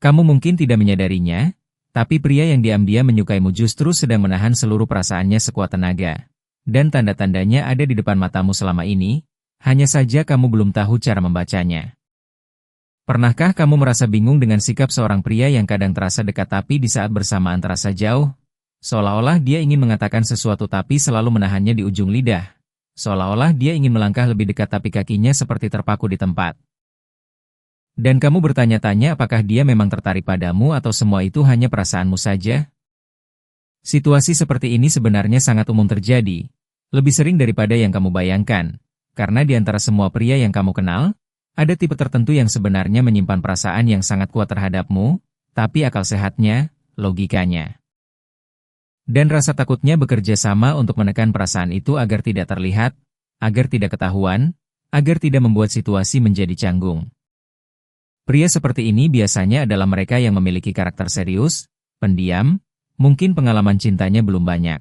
Kamu mungkin tidak menyadarinya, tapi pria yang diam-diam menyukaimu justru sedang menahan seluruh perasaannya sekuat tenaga. Dan tanda-tandanya ada di depan matamu selama ini, hanya saja kamu belum tahu cara membacanya. Pernahkah kamu merasa bingung dengan sikap seorang pria yang kadang terasa dekat tapi di saat bersamaan terasa jauh? Seolah-olah dia ingin mengatakan sesuatu tapi selalu menahannya di ujung lidah. Seolah-olah dia ingin melangkah lebih dekat tapi kakinya seperti terpaku di tempat. Dan kamu bertanya-tanya apakah dia memang tertarik padamu atau semua itu hanya perasaanmu saja? Situasi seperti ini sebenarnya sangat umum terjadi, lebih sering daripada yang kamu bayangkan, karena di antara semua pria yang kamu kenal, ada tipe tertentu yang sebenarnya menyimpan perasaan yang sangat kuat terhadapmu, tapi akal sehatnya, logikanya. Dan rasa takutnya bekerja sama untuk menekan perasaan itu agar tidak terlihat, agar tidak ketahuan, agar tidak membuat situasi menjadi canggung. Pria seperti ini biasanya adalah mereka yang memiliki karakter serius, pendiam, mungkin pengalaman cintanya belum banyak.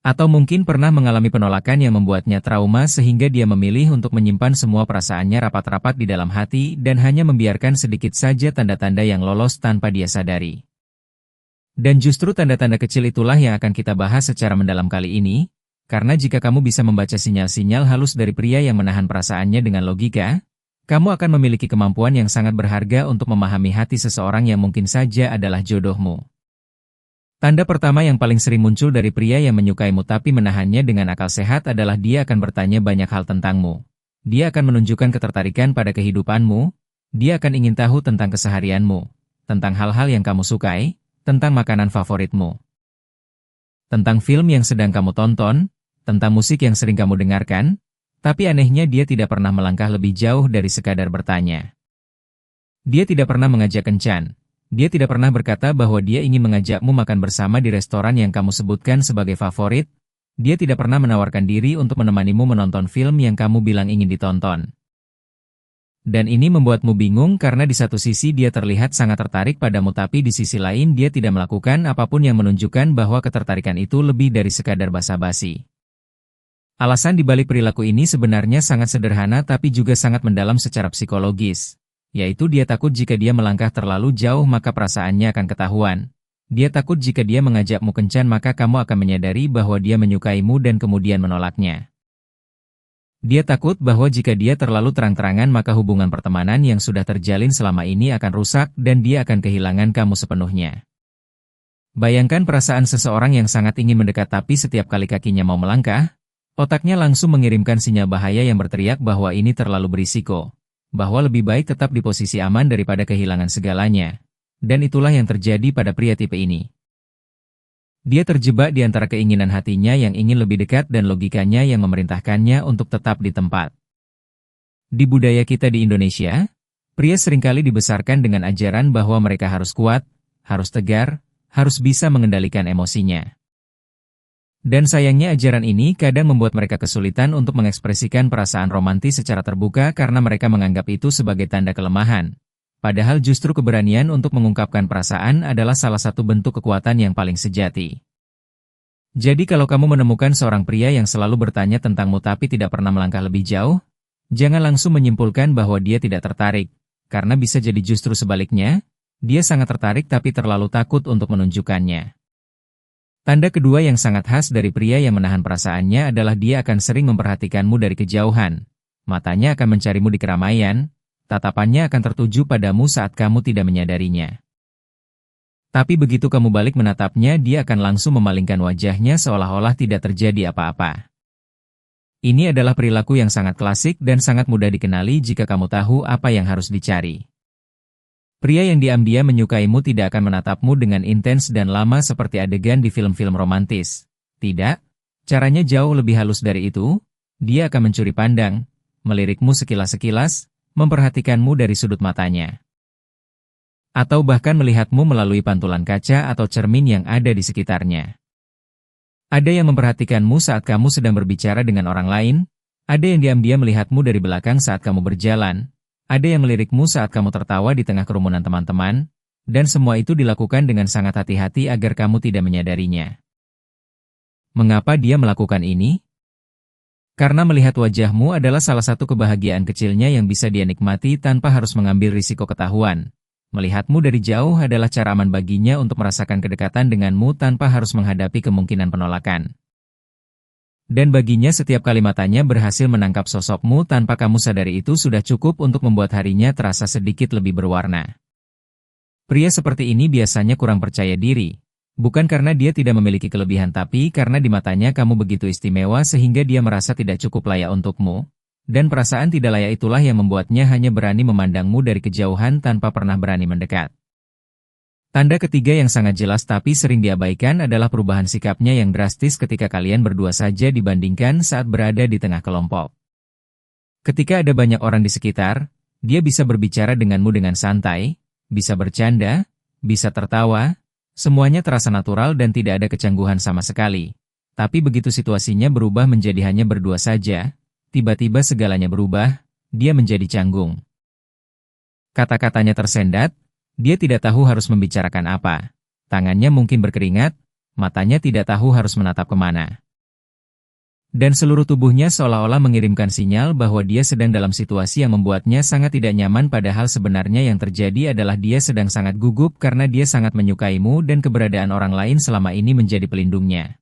Atau mungkin pernah mengalami penolakan yang membuatnya trauma sehingga dia memilih untuk menyimpan semua perasaannya rapat-rapat di dalam hati dan hanya membiarkan sedikit saja tanda-tanda yang lolos tanpa dia sadari. Dan justru tanda-tanda kecil itulah yang akan kita bahas secara mendalam kali ini, karena jika kamu bisa membaca sinyal-sinyal halus dari pria yang menahan perasaannya dengan logika, kamu akan memiliki kemampuan yang sangat berharga untuk memahami hati seseorang yang mungkin saja adalah jodohmu. Tanda pertama yang paling sering muncul dari pria yang menyukaimu tapi menahannya dengan akal sehat adalah dia akan bertanya banyak hal tentangmu. Dia akan menunjukkan ketertarikan pada kehidupanmu, dia akan ingin tahu tentang keseharianmu, tentang hal-hal yang kamu sukai, tentang makanan favoritmu, tentang film yang sedang kamu tonton, tentang musik yang sering kamu dengarkan. Tapi anehnya dia tidak pernah melangkah lebih jauh dari sekadar bertanya. Dia tidak pernah mengajak kencan. Dia tidak pernah berkata bahwa dia ingin mengajakmu makan bersama di restoran yang kamu sebutkan sebagai favorit. Dia tidak pernah menawarkan diri untuk menemanimu menonton film yang kamu bilang ingin ditonton. Dan ini membuatmu bingung karena di satu sisi dia terlihat sangat tertarik padamu tapi di sisi lain dia tidak melakukan apapun yang menunjukkan bahwa ketertarikan itu lebih dari sekadar basa-basi. Alasan dibalik perilaku ini sebenarnya sangat sederhana tapi juga sangat mendalam secara psikologis, yaitu dia takut jika dia melangkah terlalu jauh maka perasaannya akan ketahuan. Dia takut jika dia mengajakmu kencan maka kamu akan menyadari bahwa dia menyukaimu dan kemudian menolaknya. Dia takut bahwa jika dia terlalu terang-terangan maka hubungan pertemanan yang sudah terjalin selama ini akan rusak dan dia akan kehilangan kamu sepenuhnya. Bayangkan perasaan seseorang yang sangat ingin mendekat tapi setiap kali kakinya mau melangkah, otaknya langsung mengirimkan sinyal bahaya yang berteriak bahwa ini terlalu berisiko, bahwa lebih baik tetap di posisi aman daripada kehilangan segalanya. Dan itulah yang terjadi pada pria tipe ini. Dia terjebak di antara keinginan hatinya yang ingin lebih dekat dan logikanya yang memerintahkannya untuk tetap di tempat. Di budaya kita di Indonesia, pria seringkali dibesarkan dengan ajaran bahwa mereka harus kuat, harus tegar, harus bisa mengendalikan emosinya. Dan sayangnya ajaran ini kadang membuat mereka kesulitan untuk mengekspresikan perasaan romantis secara terbuka karena mereka menganggap itu sebagai tanda kelemahan. Padahal justru keberanian untuk mengungkapkan perasaan adalah salah satu bentuk kekuatan yang paling sejati. Jadi kalau kamu menemukan seorang pria yang selalu bertanya tentangmu tapi tidak pernah melangkah lebih jauh, jangan langsung menyimpulkan bahwa dia tidak tertarik, karena bisa jadi justru sebaliknya, dia sangat tertarik tapi terlalu takut untuk menunjukkannya. Tanda kedua yang sangat khas dari pria yang menahan perasaannya adalah dia akan sering memperhatikanmu dari kejauhan. Matanya akan mencarimu di keramaian, tatapannya akan tertuju padamu saat kamu tidak menyadarinya. Tapi begitu kamu balik menatapnya, dia akan langsung memalingkan wajahnya seolah-olah tidak terjadi apa-apa. Ini adalah perilaku yang sangat klasik dan sangat mudah dikenali jika kamu tahu apa yang harus dicari. Pria yang diam-diam menyukaimu tidak akan menatapmu dengan intens dan lama seperti adegan di film-film romantis. Tidak, caranya jauh lebih halus dari itu. Dia akan mencuri pandang, melirikmu sekilas-sekilas, memperhatikanmu dari sudut matanya. Atau bahkan melihatmu melalui pantulan kaca atau cermin yang ada di sekitarnya. Ada yang memperhatikanmu saat kamu sedang berbicara dengan orang lain, ada yang diam-diam melihatmu dari belakang saat kamu berjalan, ada yang melirikmu saat kamu tertawa di tengah kerumunan teman-teman, dan semua itu dilakukan dengan sangat hati-hati agar kamu tidak menyadarinya. Mengapa dia melakukan ini? Karena melihat wajahmu adalah salah satu kebahagiaan kecilnya yang bisa dia nikmati tanpa harus mengambil risiko ketahuan. Melihatmu dari jauh adalah cara aman baginya untuk merasakan kedekatan denganmu tanpa harus menghadapi kemungkinan penolakan. Dan baginya setiap kalimatannya berhasil menangkap sosokmu tanpa kamu sadari itu sudah cukup untuk membuat harinya terasa sedikit lebih berwarna. Pria seperti ini biasanya kurang percaya diri. Bukan karena dia tidak memiliki kelebihan tapi karena di matanya kamu begitu istimewa sehingga dia merasa tidak cukup layak untukmu. Dan perasaan tidak layak itulah yang membuatnya hanya berani memandangmu dari kejauhan tanpa pernah berani mendekat. Tanda ketiga yang sangat jelas tapi sering diabaikan adalah perubahan sikapnya yang drastis ketika kalian berdua saja dibandingkan saat berada di tengah kelompok. Ketika ada banyak orang di sekitar, dia bisa berbicara denganmu dengan santai, bisa bercanda, bisa tertawa, semuanya terasa natural dan tidak ada kecangguhan sama sekali. Tapi begitu situasinya berubah menjadi hanya berdua saja, tiba-tiba segalanya berubah, dia menjadi canggung. Kata-katanya tersendat, dia tidak tahu harus membicarakan apa. Tangannya mungkin berkeringat, matanya tidak tahu harus menatap kemana. Dan seluruh tubuhnya seolah-olah mengirimkan sinyal bahwa dia sedang dalam situasi yang membuatnya sangat tidak nyaman padahal sebenarnya yang terjadi adalah dia sedang sangat gugup karena dia sangat menyukaimu dan keberadaan orang lain selama ini menjadi pelindungnya.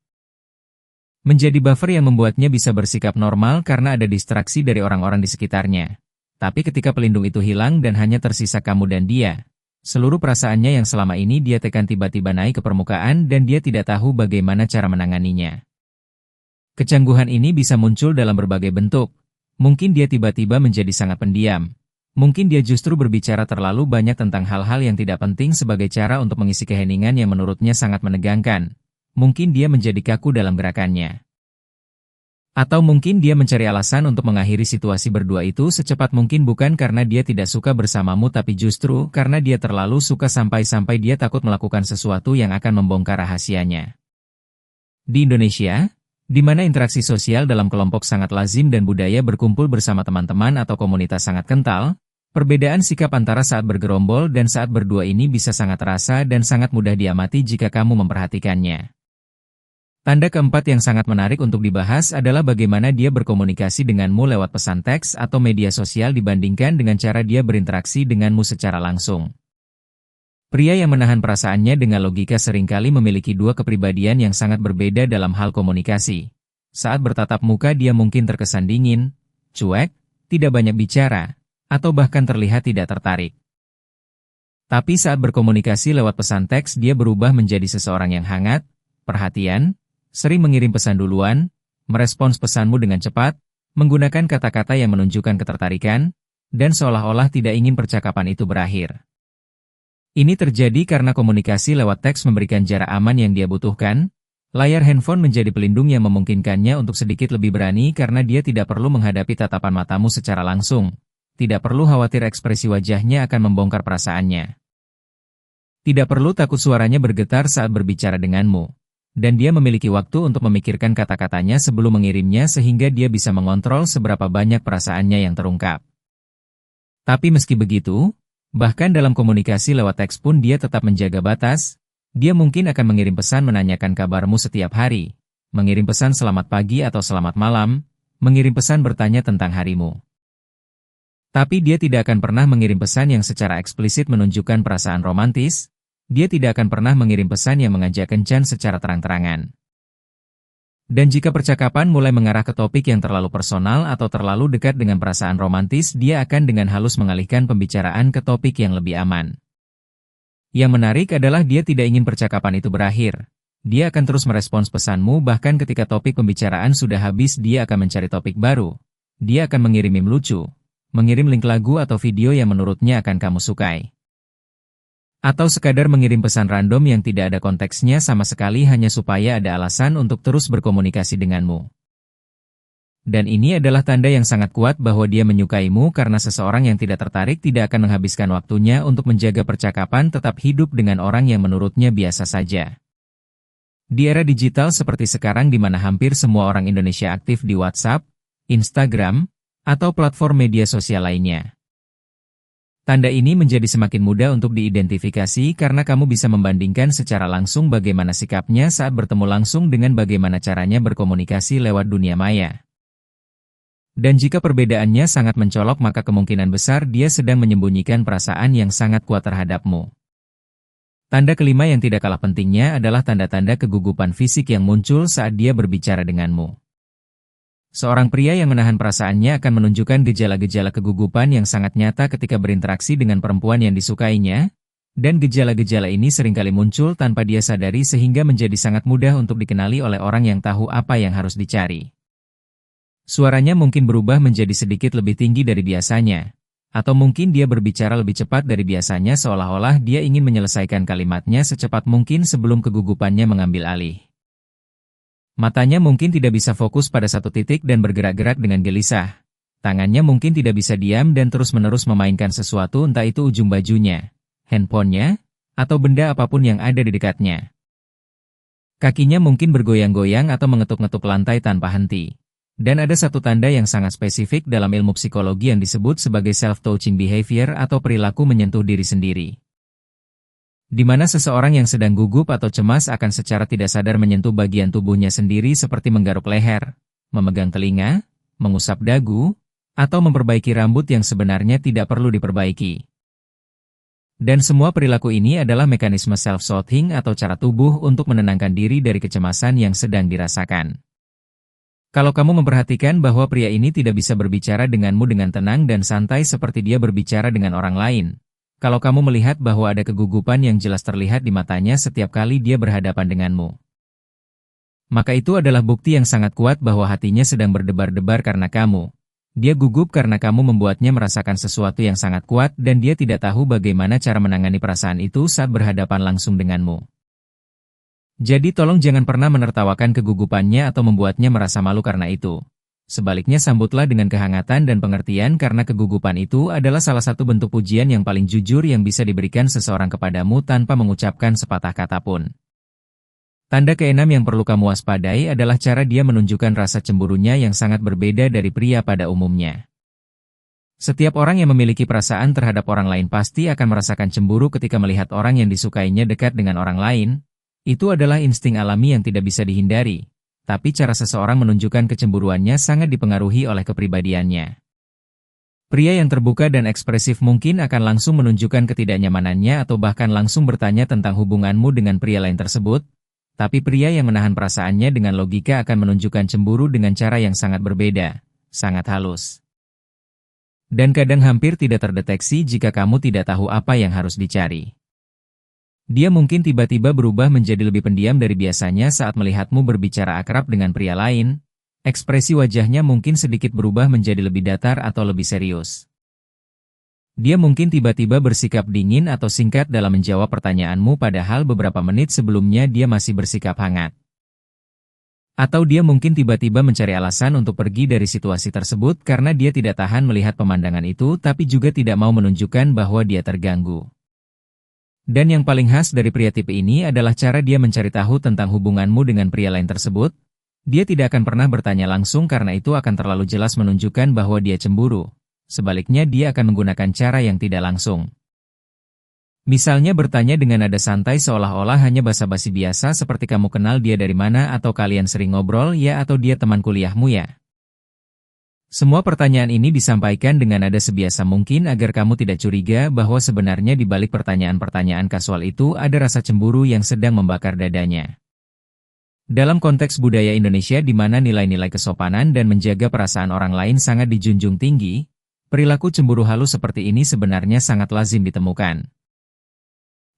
Menjadi buffer yang membuatnya bisa bersikap normal karena ada distraksi dari orang-orang di sekitarnya. Tapi ketika pelindung itu hilang dan hanya tersisa kamu dan dia, seluruh perasaannya yang selama ini dia tekan tiba-tiba naik ke permukaan dan dia tidak tahu bagaimana cara menanganinya. Kecangguhan ini bisa muncul dalam berbagai bentuk. Mungkin dia tiba-tiba menjadi sangat pendiam. Mungkin dia justru berbicara terlalu banyak tentang hal-hal yang tidak penting sebagai cara untuk mengisi keheningan yang menurutnya sangat menegangkan. Mungkin dia menjadi kaku dalam gerakannya. Atau mungkin dia mencari alasan untuk mengakhiri situasi berdua itu secepat mungkin bukan karena dia tidak suka bersamamu tapi justru karena dia terlalu suka sampai-sampai dia takut melakukan sesuatu yang akan membongkar rahasianya. Di Indonesia, di mana interaksi sosial dalam kelompok sangat lazim dan budaya berkumpul bersama teman-teman atau komunitas sangat kental, perbedaan sikap antara saat bergerombol dan saat berdua ini bisa sangat terasa dan sangat mudah diamati jika kamu memperhatikannya. Tanda keempat yang sangat menarik untuk dibahas adalah bagaimana dia berkomunikasi denganmu lewat pesan teks atau media sosial dibandingkan dengan cara dia berinteraksi denganmu secara langsung. Pria yang menahan perasaannya dengan logika seringkali memiliki dua kepribadian yang sangat berbeda dalam hal komunikasi. Saat bertatap muka dia mungkin terkesan dingin, cuek, tidak banyak bicara, atau bahkan terlihat tidak tertarik. Tapi saat berkomunikasi lewat pesan teks dia berubah menjadi seseorang yang hangat, perhatian, sering mengirim pesan duluan, merespons pesanmu dengan cepat, menggunakan kata-kata yang menunjukkan ketertarikan, dan seolah-olah tidak ingin percakapan itu berakhir. Ini terjadi karena komunikasi lewat teks memberikan jarak aman yang dia butuhkan. Layar handphone menjadi pelindung yang memungkinkannya untuk sedikit lebih berani karena dia tidak perlu menghadapi tatapan matamu secara langsung. Tidak perlu khawatir ekspresi wajahnya akan membongkar perasaannya. Tidak perlu takut suaranya bergetar saat berbicara denganmu. Dan dia memiliki waktu untuk memikirkan kata-katanya sebelum mengirimnya sehingga dia bisa mengontrol seberapa banyak perasaannya yang terungkap. Tapi meski begitu, bahkan dalam komunikasi lewat teks pun dia tetap menjaga batas. Dia mungkin akan mengirim pesan menanyakan kabarmu setiap hari, mengirim pesan selamat pagi atau selamat malam, mengirim pesan bertanya tentang harimu. Tapi dia tidak akan pernah mengirim pesan yang secara eksplisit menunjukkan perasaan romantis. Dia tidak akan pernah mengirim pesan yang mengajak kencan secara terang-terangan. Dan jika percakapan mulai mengarah ke topik yang terlalu personal atau terlalu dekat dengan perasaan romantis, dia akan dengan halus mengalihkan pembicaraan ke topik yang lebih aman. Yang menarik adalah dia tidak ingin percakapan itu berakhir. Dia akan terus merespons pesanmu bahkan ketika topik pembicaraan sudah habis dia akan mencari topik baru. Dia akan mengirim meme lucu, mengirim link lagu atau video yang menurutnya akan kamu sukai. Atau sekadar mengirim pesan random yang tidak ada konteksnya sama sekali hanya supaya ada alasan untuk terus berkomunikasi denganmu. Dan ini adalah tanda yang sangat kuat bahwa dia menyukaimu karena seseorang yang tidak tertarik tidak akan menghabiskan waktunya untuk menjaga percakapan tetap hidup dengan orang yang menurutnya biasa saja. Di era digital seperti sekarang di mana hampir semua orang Indonesia aktif di WhatsApp, Instagram, atau platform media sosial lainnya. Tanda ini menjadi semakin mudah untuk diidentifikasi karena kamu bisa membandingkan secara langsung bagaimana sikapnya saat bertemu langsung dengan bagaimana caranya berkomunikasi lewat dunia maya. Dan jika perbedaannya sangat mencolok maka kemungkinan besar dia sedang menyembunyikan perasaan yang sangat kuat terhadapmu. Tanda kelima yang tidak kalah pentingnya adalah tanda-tanda kegugupan fisik yang muncul saat dia berbicara denganmu. Seorang pria yang menahan perasaannya akan menunjukkan gejala-gejala kegugupan yang sangat nyata ketika berinteraksi dengan perempuan yang disukainya, dan gejala-gejala ini seringkali muncul tanpa dia sadari sehingga menjadi sangat mudah untuk dikenali oleh orang yang tahu apa yang harus dicari. Suaranya mungkin berubah menjadi sedikit lebih tinggi dari biasanya, atau mungkin dia berbicara lebih cepat dari biasanya seolah-olah dia ingin menyelesaikan kalimatnya secepat mungkin sebelum kegugupannya mengambil alih. Matanya mungkin tidak bisa fokus pada satu titik dan bergerak-gerak dengan gelisah. Tangannya mungkin tidak bisa diam dan terus-menerus memainkan sesuatu, entah itu ujung bajunya, handphonenya, atau benda apapun yang ada di dekatnya. Kakinya mungkin bergoyang-goyang atau mengetuk-ngetuk lantai tanpa henti. Dan ada satu tanda yang sangat spesifik dalam ilmu psikologi yang disebut sebagai self-touching behavior atau perilaku menyentuh diri sendiri. Di mana seseorang yang sedang gugup atau cemas akan secara tidak sadar menyentuh bagian tubuhnya sendiri seperti menggaruk leher, memegang telinga, mengusap dagu, atau memperbaiki rambut yang sebenarnya tidak perlu diperbaiki. Dan semua perilaku ini adalah mekanisme self-soothing atau cara tubuh untuk menenangkan diri dari kecemasan yang sedang dirasakan. Kalau kamu memperhatikan bahwa pria ini tidak bisa berbicara denganmu dengan tenang dan santai seperti dia berbicara dengan orang lain, kalau kamu melihat bahwa ada kegugupan yang jelas terlihat di matanya setiap kali dia berhadapan denganmu, maka itu adalah bukti yang sangat kuat bahwa hatinya sedang berdebar-debar karena kamu. Dia gugup karena kamu membuatnya merasakan sesuatu yang sangat kuat dan dia tidak tahu bagaimana cara menangani perasaan itu saat berhadapan langsung denganmu. Jadi tolong jangan pernah menertawakan kegugupannya atau membuatnya merasa malu karena itu. Sebaliknya sambutlah dengan kehangatan dan pengertian karena kegugupan itu adalah salah satu bentuk pujian yang paling jujur yang bisa diberikan seseorang kepadamu tanpa mengucapkan sepatah kata pun. Tanda keenam yang perlu kamu waspadai adalah cara dia menunjukkan rasa cemburunya yang sangat berbeda dari pria pada umumnya. Setiap orang yang memiliki perasaan terhadap orang lain pasti akan merasakan cemburu ketika melihat orang yang disukainya dekat dengan orang lain. Itu adalah insting alami yang tidak bisa dihindari, tapi cara seseorang menunjukkan kecemburuannya sangat dipengaruhi oleh kepribadiannya. Pria yang terbuka dan ekspresif mungkin akan langsung menunjukkan ketidaknyamanannya atau bahkan langsung bertanya tentang hubunganmu dengan pria lain tersebut, tapi pria yang menahan perasaannya dengan logika akan menunjukkan cemburu dengan cara yang sangat berbeda, sangat halus. Dan kadang hampir tidak terdeteksi jika kamu tidak tahu apa yang harus dicari. Dia mungkin tiba-tiba berubah menjadi lebih pendiam dari biasanya saat melihatmu berbicara akrab dengan pria lain. Ekspresi wajahnya mungkin sedikit berubah menjadi lebih datar atau lebih serius. Dia mungkin tiba-tiba bersikap dingin atau singkat dalam menjawab pertanyaanmu padahal beberapa menit sebelumnya dia masih bersikap hangat. Atau dia mungkin tiba-tiba mencari alasan untuk pergi dari situasi tersebut karena dia tidak tahan melihat pemandangan itu tapi juga tidak mau menunjukkan bahwa dia terganggu. Dan yang paling khas dari pria tipe ini adalah cara dia mencari tahu tentang hubunganmu dengan pria lain tersebut. Dia tidak akan pernah bertanya langsung karena itu akan terlalu jelas menunjukkan bahwa dia cemburu. Sebaliknya dia akan menggunakan cara yang tidak langsung. Misalnya bertanya dengan nada santai seolah-olah hanya basa-basi biasa seperti kamu kenal dia dari mana atau kalian sering ngobrol ya atau dia teman kuliahmu ya. Semua pertanyaan ini disampaikan dengan nada sebiasa mungkin agar kamu tidak curiga bahwa sebenarnya di balik pertanyaan-pertanyaan kasual itu ada rasa cemburu yang sedang membakar dadanya. Dalam konteks budaya Indonesia di mana nilai-nilai kesopanan dan menjaga perasaan orang lain sangat dijunjung tinggi, perilaku cemburu halus seperti ini sebenarnya sangat lazim ditemukan.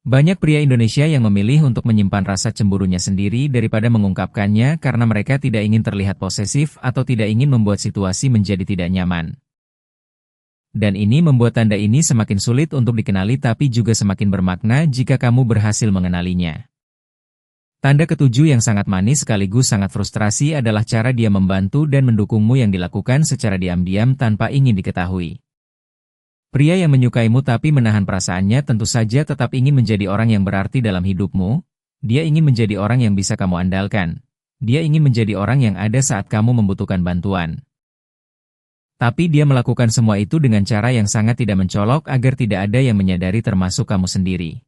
Banyak pria Indonesia yang memilih untuk menyimpan rasa cemburunya sendiri daripada mengungkapkannya karena mereka tidak ingin terlihat posesif atau tidak ingin membuat situasi menjadi tidak nyaman. Dan ini membuat tanda ini semakin sulit untuk dikenali tapi juga semakin bermakna jika kamu berhasil mengenalinya. Tanda ketujuh yang sangat manis sekaligus sangat frustrasi adalah cara dia membantu dan mendukungmu yang dilakukan secara diam-diam tanpa ingin diketahui. Pria yang menyukaimu tapi menahan perasaannya tentu saja tetap ingin menjadi orang yang berarti dalam hidupmu. Dia ingin menjadi orang yang bisa kamu andalkan. Dia ingin menjadi orang yang ada saat kamu membutuhkan bantuan. Tapi dia melakukan semua itu dengan cara yang sangat tidak mencolok agar tidak ada yang menyadari termasuk kamu sendiri.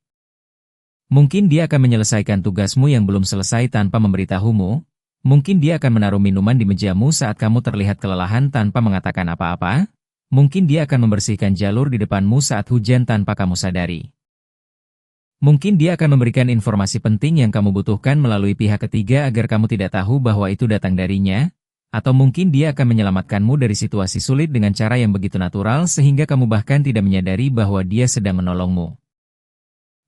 Mungkin dia akan menyelesaikan tugasmu yang belum selesai tanpa memberitahumu, Mungkin dia akan menaruh minuman di mejamu saat kamu terlihat kelelahan tanpa mengatakan apa-apa. Mungkin dia akan membersihkan jalur di depanmu saat hujan tanpa kamu sadari. Mungkin dia akan memberikan informasi penting yang kamu butuhkan melalui pihak ketiga agar kamu tidak tahu bahwa itu datang darinya. Atau mungkin dia akan menyelamatkanmu dari situasi sulit dengan cara yang begitu natural sehingga kamu bahkan tidak menyadari bahwa dia sedang menolongmu.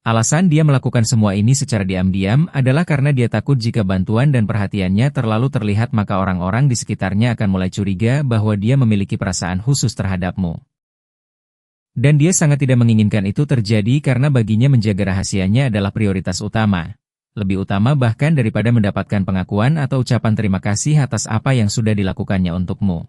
Alasan dia melakukan semua ini secara diam-diam adalah karena dia takut jika bantuan dan perhatiannya terlalu terlihat maka orang-orang di sekitarnya akan mulai curiga bahwa dia memiliki perasaan khusus terhadapmu. Dan dia sangat tidak menginginkan itu terjadi karena baginya menjaga rahasianya adalah prioritas utama. Lebih utama bahkan daripada mendapatkan pengakuan atau ucapan terima kasih atas apa yang sudah dilakukannya untukmu.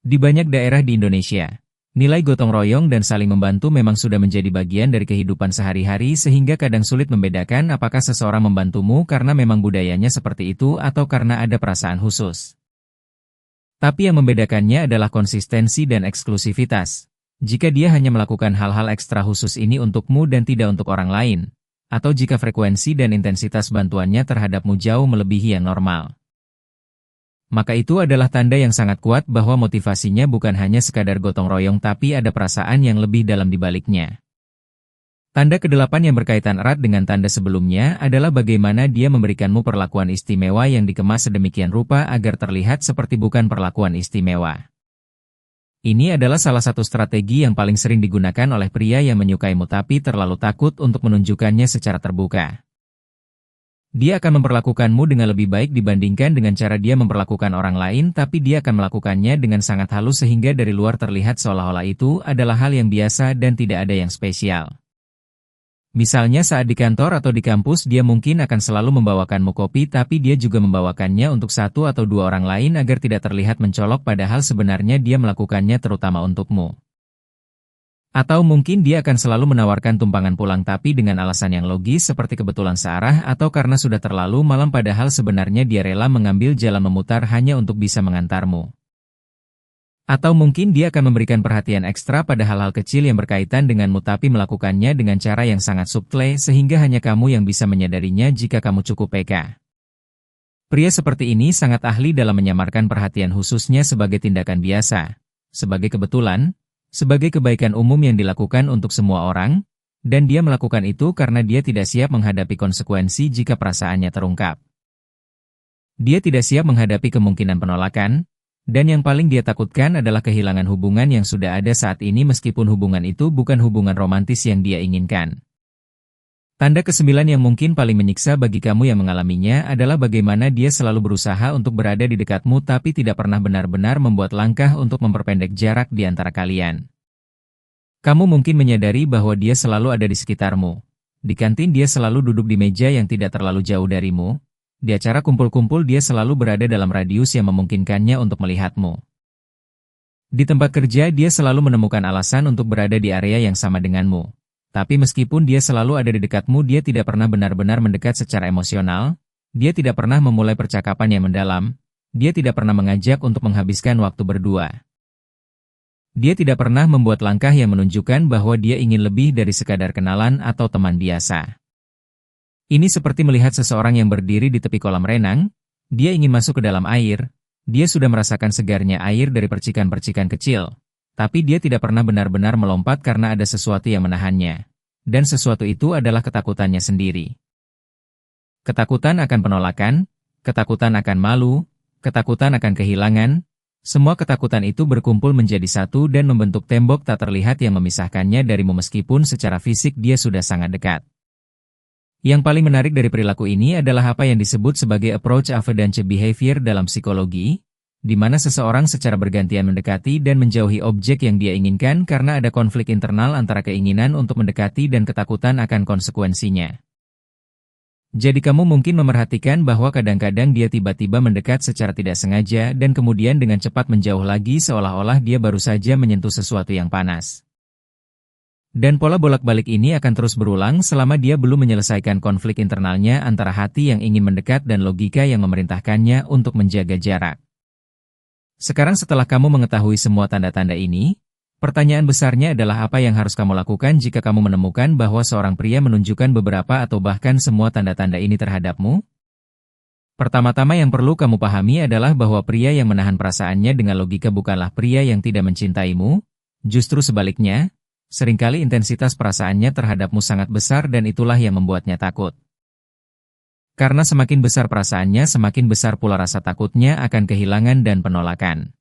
Di banyak daerah di Indonesia, nilai gotong royong dan saling membantu memang sudah menjadi bagian dari kehidupan sehari-hari sehingga kadang sulit membedakan apakah seseorang membantumu karena memang budayanya seperti itu atau karena ada perasaan khusus. Tapi yang membedakannya adalah konsistensi dan eksklusivitas. Jika dia hanya melakukan hal-hal ekstra khusus ini untukmu dan tidak untuk orang lain, atau jika frekuensi dan intensitas bantuannya terhadapmu jauh melebihi yang normal. Maka itu adalah tanda yang sangat kuat bahwa motivasinya bukan hanya sekadar gotong royong tapi ada perasaan yang lebih dalam di baliknya. Tanda kedelapan yang berkaitan erat dengan tanda sebelumnya adalah bagaimana dia memberikanmu perlakuan istimewa yang dikemas sedemikian rupa agar terlihat seperti bukan perlakuan istimewa. Ini adalah salah satu strategi yang paling sering digunakan oleh pria yang menyukaimu tapi terlalu takut untuk menunjukkannya secara terbuka. Dia akan memperlakukanmu dengan lebih baik dibandingkan dengan cara dia memperlakukan orang lain tapi dia akan melakukannya dengan sangat halus sehingga dari luar terlihat seolah-olah itu adalah hal yang biasa dan tidak ada yang spesial. Misalnya saat di kantor atau di kampus dia mungkin akan selalu membawakanmu kopi tapi dia juga membawakannya untuk satu atau dua orang lain agar tidak terlihat mencolok padahal sebenarnya dia melakukannya terutama untukmu. Atau mungkin dia akan selalu menawarkan tumpangan pulang tapi dengan alasan yang logis seperti kebetulan searah atau karena sudah terlalu malam padahal sebenarnya dia rela mengambil jalan memutar hanya untuk bisa mengantarmu. Atau mungkin dia akan memberikan perhatian ekstra pada hal-hal kecil yang berkaitan denganmu tapi melakukannya dengan cara yang sangat subtle sehingga hanya kamu yang bisa menyadarinya jika kamu cukup peka. Pria seperti ini sangat ahli dalam menyamarkan perhatian khususnya sebagai tindakan biasa, sebagai kebetulan, sebagai kebaikan umum yang dilakukan untuk semua orang, dan dia melakukan itu karena dia tidak siap menghadapi konsekuensi jika perasaannya terungkap. Dia tidak siap menghadapi kemungkinan penolakan, dan yang paling dia takutkan adalah kehilangan hubungan yang sudah ada saat ini meskipun hubungan itu bukan hubungan romantis yang dia inginkan. Tanda kesembilan yang mungkin paling menyiksa bagi kamu yang mengalaminya adalah bagaimana dia selalu berusaha untuk berada di dekatmu tapi tidak pernah benar-benar membuat langkah untuk memperpendek jarak di antara kalian. Kamu mungkin menyadari bahwa dia selalu ada di sekitarmu. Di kantin dia selalu duduk di meja yang tidak terlalu jauh darimu. Di acara kumpul-kumpul dia selalu berada dalam radius yang memungkinkannya untuk melihatmu. Di tempat kerja dia selalu menemukan alasan untuk berada di area yang sama denganmu. Tapi meskipun dia selalu ada di dekatmu dia tidak pernah benar-benar mendekat secara emosional, dia tidak pernah memulai percakapan yang mendalam, dia tidak pernah mengajak untuk menghabiskan waktu berdua. Dia tidak pernah membuat langkah yang menunjukkan bahwa dia ingin lebih dari sekadar kenalan atau teman biasa. Ini seperti melihat seseorang yang berdiri di tepi kolam renang, dia ingin masuk ke dalam air, dia sudah merasakan segarnya air dari percikan-percikan kecil. Tapi dia tidak pernah benar-benar melompat karena ada sesuatu yang menahannya. Dan sesuatu itu adalah ketakutannya sendiri. Ketakutan akan penolakan, ketakutan akan malu, ketakutan akan kehilangan. Semua ketakutan itu berkumpul menjadi satu dan membentuk tembok tak terlihat yang memisahkannya darimu meskipun secara fisik dia sudah sangat dekat. Yang paling menarik dari perilaku ini adalah apa yang disebut sebagai approach avoidance behavior dalam psikologi, di mana seseorang secara bergantian mendekati dan menjauhi objek yang dia inginkan karena ada konflik internal antara keinginan untuk mendekati dan ketakutan akan konsekuensinya. Jadi kamu mungkin memerhatikan bahwa kadang-kadang dia tiba-tiba mendekat secara tidak sengaja dan kemudian dengan cepat menjauh lagi seolah-olah dia baru saja menyentuh sesuatu yang panas. Dan pola bolak-balik ini akan terus berulang selama dia belum menyelesaikan konflik internalnya antara hati yang ingin mendekat dan logika yang memerintahkannya untuk menjaga jarak. Sekarang setelah kamu mengetahui semua tanda-tanda ini, pertanyaan besarnya adalah apa yang harus kamu lakukan jika kamu menemukan bahwa seorang pria menunjukkan beberapa atau bahkan semua tanda-tanda ini terhadapmu? Pertama-tama yang perlu kamu pahami adalah bahwa pria yang menahan perasaannya dengan logika bukanlah pria yang tidak mencintaimu, justru sebaliknya, seringkali intensitas perasaannya terhadapmu sangat besar dan itulah yang membuatnya takut. Karena semakin besar perasaannya, semakin besar pula rasa takutnya akan kehilangan dan penolakan.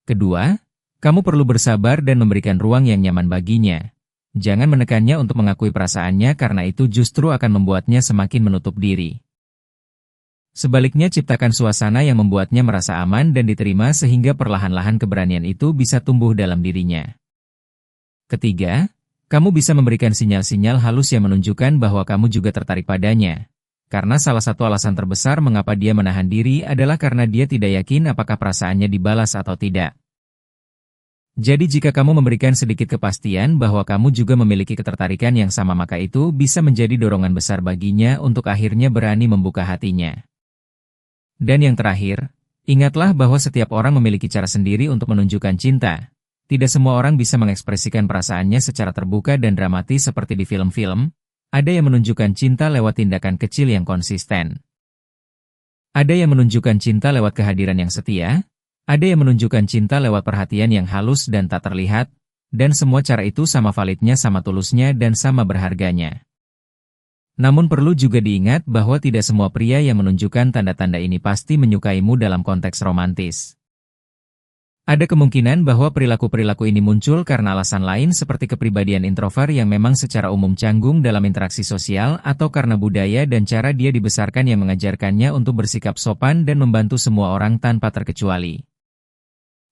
Kedua, kamu perlu bersabar dan memberikan ruang yang nyaman baginya. Jangan menekannya untuk mengakui perasaannya karena itu justru akan membuatnya semakin menutup diri. Sebaliknya ciptakan suasana yang membuatnya merasa aman dan diterima sehingga perlahan-lahan keberanian itu bisa tumbuh dalam dirinya. Ketiga, kamu bisa memberikan sinyal-sinyal halus yang menunjukkan bahwa kamu juga tertarik padanya. Karena salah satu alasan terbesar mengapa dia menahan diri adalah karena dia tidak yakin apakah perasaannya dibalas atau tidak. Jadi jika kamu memberikan sedikit kepastian bahwa kamu juga memiliki ketertarikan yang sama maka itu bisa menjadi dorongan besar baginya untuk akhirnya berani membuka hatinya. Dan yang terakhir, ingatlah bahwa setiap orang memiliki cara sendiri untuk menunjukkan cinta. Tidak semua orang bisa mengekspresikan perasaannya secara terbuka dan dramatis seperti di film-film. Ada yang menunjukkan cinta lewat tindakan kecil yang konsisten. Ada yang menunjukkan cinta lewat kehadiran yang setia. Ada yang menunjukkan cinta lewat perhatian yang halus dan tak terlihat. Dan semua cara itu sama validnya, sama tulusnya, dan sama berharganya. Namun perlu juga diingat bahwa tidak semua pria yang menunjukkan tanda-tanda ini pasti menyukaimu dalam konteks romantis. Ada kemungkinan bahwa perilaku-perilaku ini muncul karena alasan lain seperti kepribadian introvert yang memang secara umum canggung dalam interaksi sosial atau karena budaya dan cara dia dibesarkan yang mengajarkannya untuk bersikap sopan dan membantu semua orang tanpa terkecuali.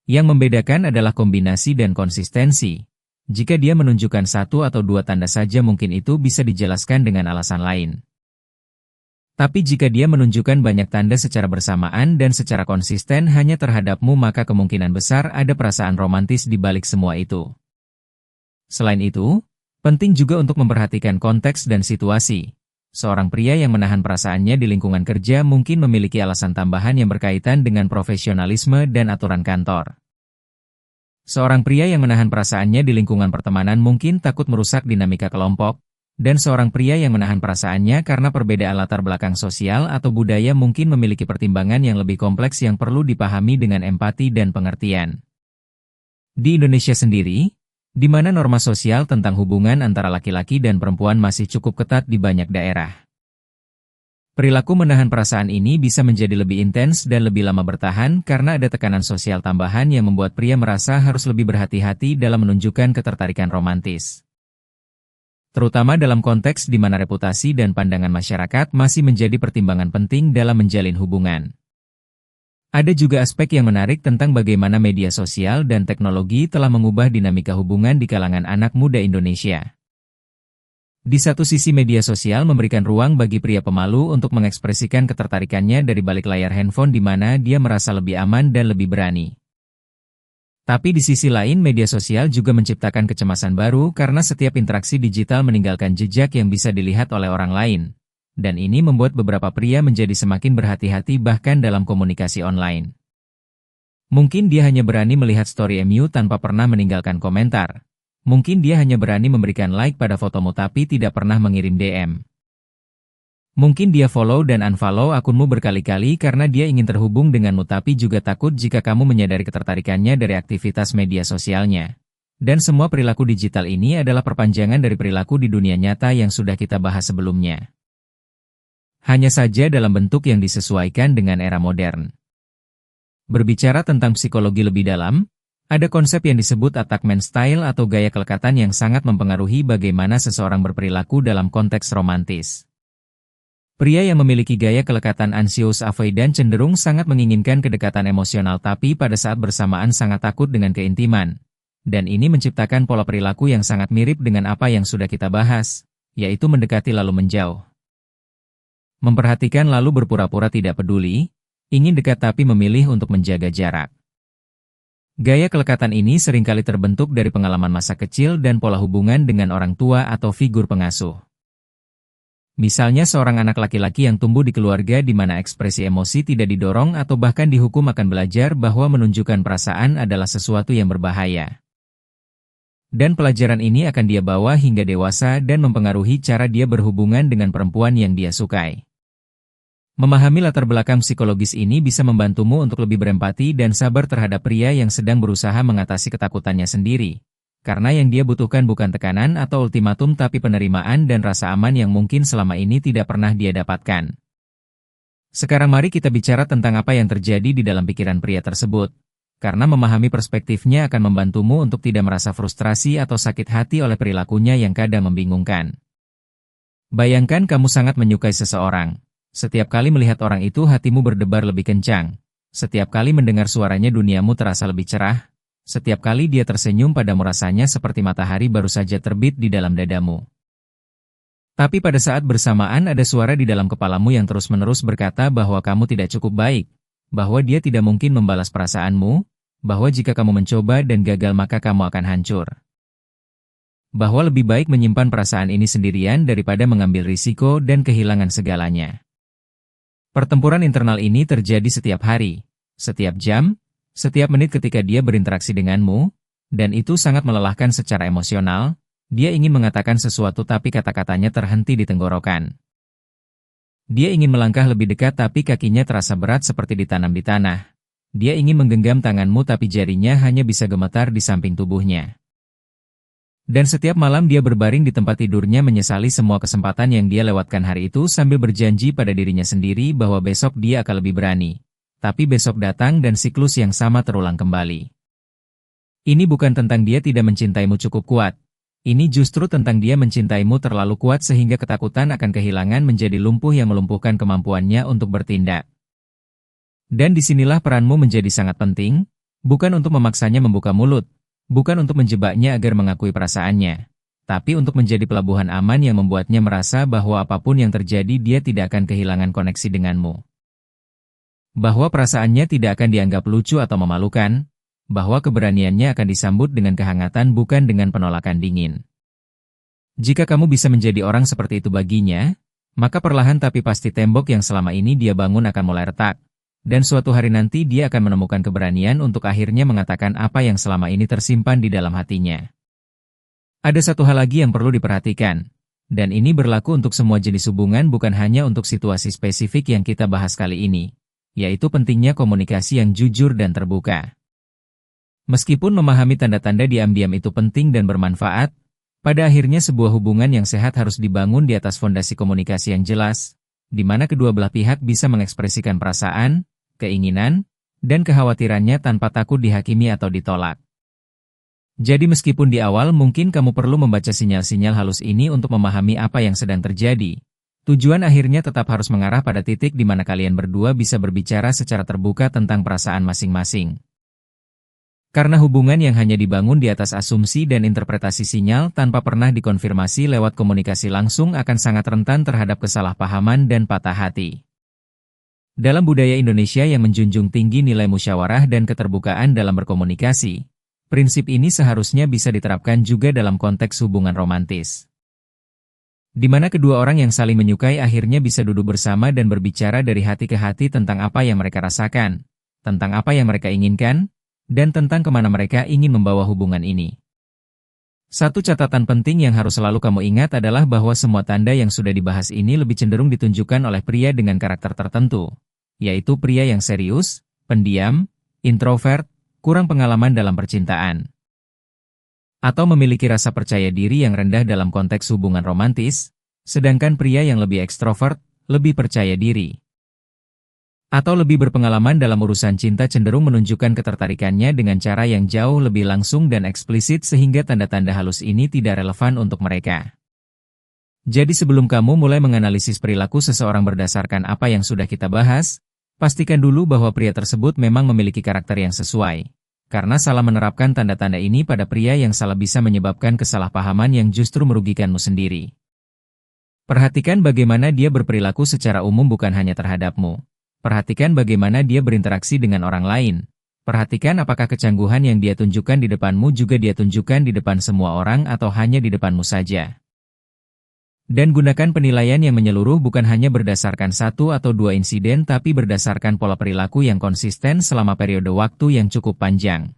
Yang membedakan adalah kombinasi dan konsistensi. Jika dia menunjukkan satu atau dua tanda saja mungkin itu bisa dijelaskan dengan alasan lain. Tapi jika dia menunjukkan banyak tanda secara bersamaan dan secara konsisten hanya terhadapmu maka kemungkinan besar ada perasaan romantis di balik semua itu. Selain itu, penting juga untuk memperhatikan konteks dan situasi. Seorang pria yang menahan perasaannya di lingkungan kerja mungkin memiliki alasan tambahan yang berkaitan dengan profesionalisme dan aturan kantor. Seorang pria yang menahan perasaannya di lingkungan pertemanan mungkin takut merusak dinamika kelompok, dan seorang pria yang menahan perasaannya karena perbedaan latar belakang sosial atau budaya mungkin memiliki pertimbangan yang lebih kompleks yang perlu dipahami dengan empati dan pengertian. Di Indonesia sendiri, di mana norma sosial tentang hubungan antara laki-laki dan perempuan masih cukup ketat di banyak daerah. Perilaku menahan perasaan ini bisa menjadi lebih intens dan lebih lama bertahan karena ada tekanan sosial tambahan yang membuat pria merasa harus lebih berhati-hati dalam menunjukkan ketertarikan romantis. Terutama dalam konteks di mana reputasi dan pandangan masyarakat masih menjadi pertimbangan penting dalam menjalin hubungan. Ada juga aspek yang menarik tentang bagaimana media sosial dan teknologi telah mengubah dinamika hubungan di kalangan anak muda Indonesia. Di satu sisi media sosial memberikan ruang bagi pria pemalu untuk mengekspresikan ketertarikannya dari balik layar handphone di mana dia merasa lebih aman dan lebih berani. Tapi di sisi lain media sosial juga menciptakan kecemasan baru karena setiap interaksi digital meninggalkan jejak yang bisa dilihat oleh orang lain. Dan ini membuat beberapa pria menjadi semakin berhati-hati bahkan dalam komunikasi online. Mungkin dia hanya berani melihat story MU tanpa pernah meninggalkan komentar. Mungkin dia hanya berani memberikan like pada fotomu tapi tidak pernah mengirim DM. Mungkin dia follow dan unfollow akunmu berkali-kali karena dia ingin terhubung denganmu tapi juga takut jika kamu menyadari ketertarikannya dari aktivitas media sosialnya. Dan semua perilaku digital ini adalah perpanjangan dari perilaku di dunia nyata yang sudah kita bahas sebelumnya. Hanya saja dalam bentuk yang disesuaikan dengan era modern. Berbicara tentang psikologi lebih dalam, ada konsep yang disebut attachment style atau gaya kelekatan yang sangat mempengaruhi bagaimana seseorang berperilaku dalam konteks romantis. Pria yang memiliki gaya kelekatan anxious avoidant cenderung sangat menginginkan kedekatan emosional tapi pada saat bersamaan sangat takut dengan keintiman. Dan ini menciptakan pola perilaku yang sangat mirip dengan apa yang sudah kita bahas, yaitu mendekati lalu menjauh. Memperhatikan lalu berpura-pura tidak peduli, ingin dekat tapi memilih untuk menjaga jarak. Gaya kelekatan ini seringkali terbentuk dari pengalaman masa kecil dan pola hubungan dengan orang tua atau figur pengasuh. Misalnya seorang anak laki-laki yang tumbuh di keluarga di mana ekspresi emosi tidak didorong atau bahkan dihukum akan belajar bahwa menunjukkan perasaan adalah sesuatu yang berbahaya. Dan pelajaran ini akan dia bawa hingga dewasa dan mempengaruhi cara dia berhubungan dengan perempuan yang dia sukai. Memahami latar belakang psikologis ini bisa membantumu untuk lebih berempati dan sabar terhadap pria yang sedang berusaha mengatasi ketakutannya sendiri. Karena yang dia butuhkan bukan tekanan atau ultimatum tapi penerimaan dan rasa aman yang mungkin selama ini tidak pernah dia dapatkan. Sekarang mari kita bicara tentang apa yang terjadi di dalam pikiran pria tersebut. Karena memahami perspektifnya akan membantumu untuk tidak merasa frustrasi atau sakit hati oleh perilakunya yang kadang membingungkan. Bayangkan kamu sangat menyukai seseorang. Setiap kali melihat orang itu hatimu berdebar lebih kencang. Setiap kali mendengar suaranya duniamu terasa lebih cerah. Setiap kali dia tersenyum padamu rasanya seperti matahari baru saja terbit di dalam dadamu. Tapi pada saat bersamaan ada suara di dalam kepalamu yang terus-menerus berkata bahwa kamu tidak cukup baik, bahwa dia tidak mungkin membalas perasaanmu, bahwa jika kamu mencoba dan gagal maka kamu akan hancur. Bahwa lebih baik menyimpan perasaan ini sendirian daripada mengambil risiko dan kehilangan segalanya. Pertempuran internal ini terjadi setiap hari, setiap jam, setiap menit ketika dia berinteraksi denganmu, dan itu sangat melelahkan secara emosional. Dia ingin mengatakan sesuatu tapi kata-katanya terhenti di tenggorokan. Dia ingin melangkah lebih dekat tapi kakinya terasa berat seperti ditanam di tanah. Dia ingin menggenggam tanganmu tapi jarinya hanya bisa gemetar di samping tubuhnya. Dan setiap malam dia berbaring di tempat tidurnya menyesali semua kesempatan yang dia lewatkan hari itu sambil berjanji pada dirinya sendiri bahwa besok dia akan lebih berani. Tapi besok datang dan siklus yang sama terulang kembali. Ini bukan tentang dia tidak mencintaimu cukup kuat. Ini justru tentang dia mencintaimu terlalu kuat sehingga ketakutan akan kehilangan menjadi lumpuh yang melumpuhkan kemampuannya untuk bertindak. Dan disinilah peranmu menjadi sangat penting, bukan untuk memaksanya membuka mulut, bukan untuk menjebaknya agar mengakui perasaannya, tapi untuk menjadi pelabuhan aman yang membuatnya merasa bahwa apapun yang terjadi dia tidak akan kehilangan koneksi denganmu. Bahwa perasaannya tidak akan dianggap lucu atau memalukan, bahwa keberaniannya akan disambut dengan kehangatan bukan dengan penolakan dingin. Jika kamu bisa menjadi orang seperti itu baginya, maka perlahan tapi pasti tembok yang selama ini dia bangun akan mulai retak, dan suatu hari nanti dia akan menemukan keberanian untuk akhirnya mengatakan apa yang selama ini tersimpan di dalam hatinya. Ada satu hal lagi yang perlu diperhatikan, dan ini berlaku untuk semua jenis hubungan bukan hanya untuk situasi spesifik yang kita bahas kali ini. Yaitu pentingnya komunikasi yang jujur dan terbuka. Meskipun memahami tanda-tanda diam-diam itu penting dan bermanfaat, pada akhirnya sebuah hubungan yang sehat harus dibangun di atas fondasi komunikasi yang jelas, di mana kedua belah pihak bisa mengekspresikan perasaan, keinginan, dan kekhawatirannya tanpa takut dihakimi atau ditolak. Jadi meskipun di awal mungkin kamu perlu membaca sinyal-sinyal halus ini untuk memahami apa yang sedang terjadi, tujuan akhirnya tetap harus mengarah pada titik di mana kalian berdua bisa berbicara secara terbuka tentang perasaan masing-masing. Karena hubungan yang hanya dibangun di atas asumsi dan interpretasi sinyal tanpa pernah dikonfirmasi lewat komunikasi langsung akan sangat rentan terhadap kesalahpahaman dan patah hati. Dalam budaya Indonesia yang menjunjung tinggi nilai musyawarah dan keterbukaan dalam berkomunikasi, prinsip ini seharusnya bisa diterapkan juga dalam konteks hubungan romantis. Di mana kedua orang yang saling menyukai akhirnya bisa duduk bersama dan berbicara dari hati ke hati tentang apa yang mereka rasakan, tentang apa yang mereka inginkan, dan tentang kemana mereka ingin membawa hubungan ini. Satu catatan penting yang harus selalu kamu ingat adalah bahwa semua tanda yang sudah dibahas ini lebih cenderung ditunjukkan oleh pria dengan karakter tertentu, yaitu pria yang serius, pendiam, introvert, kurang pengalaman dalam percintaan, atau memiliki rasa percaya diri yang rendah dalam konteks hubungan romantis, sedangkan pria yang lebih ekstrovert, lebih percaya diri, atau lebih berpengalaman dalam urusan cinta cenderung menunjukkan ketertarikannya dengan cara yang jauh lebih langsung dan eksplisit sehingga tanda-tanda halus ini tidak relevan untuk mereka. Jadi sebelum kamu mulai menganalisis perilaku seseorang berdasarkan apa yang sudah kita bahas, pastikan dulu bahwa pria tersebut memang memiliki karakter yang sesuai. Karena salah menerapkan tanda-tanda ini pada pria yang salah bisa menyebabkan kesalahpahaman yang justru merugikanmu sendiri. Perhatikan bagaimana dia berperilaku secara umum bukan hanya terhadapmu. Perhatikan bagaimana dia berinteraksi dengan orang lain. Perhatikan apakah kecangguhan yang dia tunjukkan di depanmu juga dia tunjukkan di depan semua orang atau hanya di depanmu saja. Dan gunakan penilaian yang menyeluruh bukan hanya berdasarkan satu atau dua insiden tapi berdasarkan pola perilaku yang konsisten selama periode waktu yang cukup panjang.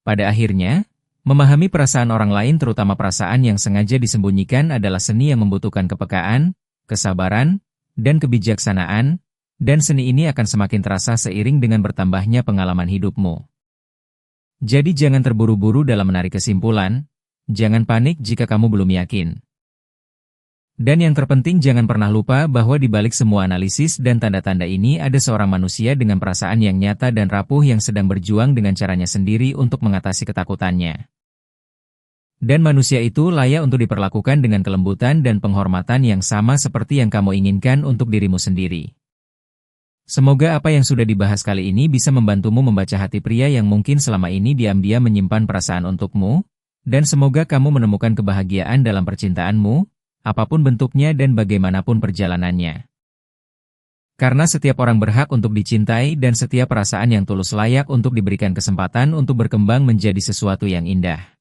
Pada akhirnya, memahami perasaan orang lain terutama perasaan yang sengaja disembunyikan adalah seni yang membutuhkan kepekaan, kesabaran, dan kebijaksanaan, dan seni ini akan semakin terasa seiring dengan bertambahnya pengalaman hidupmu. Jadi jangan terburu-buru dalam menarik kesimpulan, jangan panik jika kamu belum yakin. Dan yang terpenting jangan pernah lupa bahwa di balik semua analisis dan tanda-tanda ini ada seorang manusia dengan perasaan yang nyata dan rapuh yang sedang berjuang dengan caranya sendiri untuk mengatasi ketakutannya. Dan manusia itu layak untuk diperlakukan dengan kelembutan dan penghormatan yang sama seperti yang kamu inginkan untuk dirimu sendiri. Semoga apa yang sudah dibahas kali ini bisa membantumu membaca hati pria yang mungkin selama ini diam-diam menyimpan perasaan untukmu, dan semoga kamu menemukan kebahagiaan dalam percintaanmu, apapun bentuknya dan bagaimanapun perjalanannya. Karena setiap orang berhak untuk dicintai dan setiap perasaan yang tulus layak untuk diberikan kesempatan untuk berkembang menjadi sesuatu yang indah.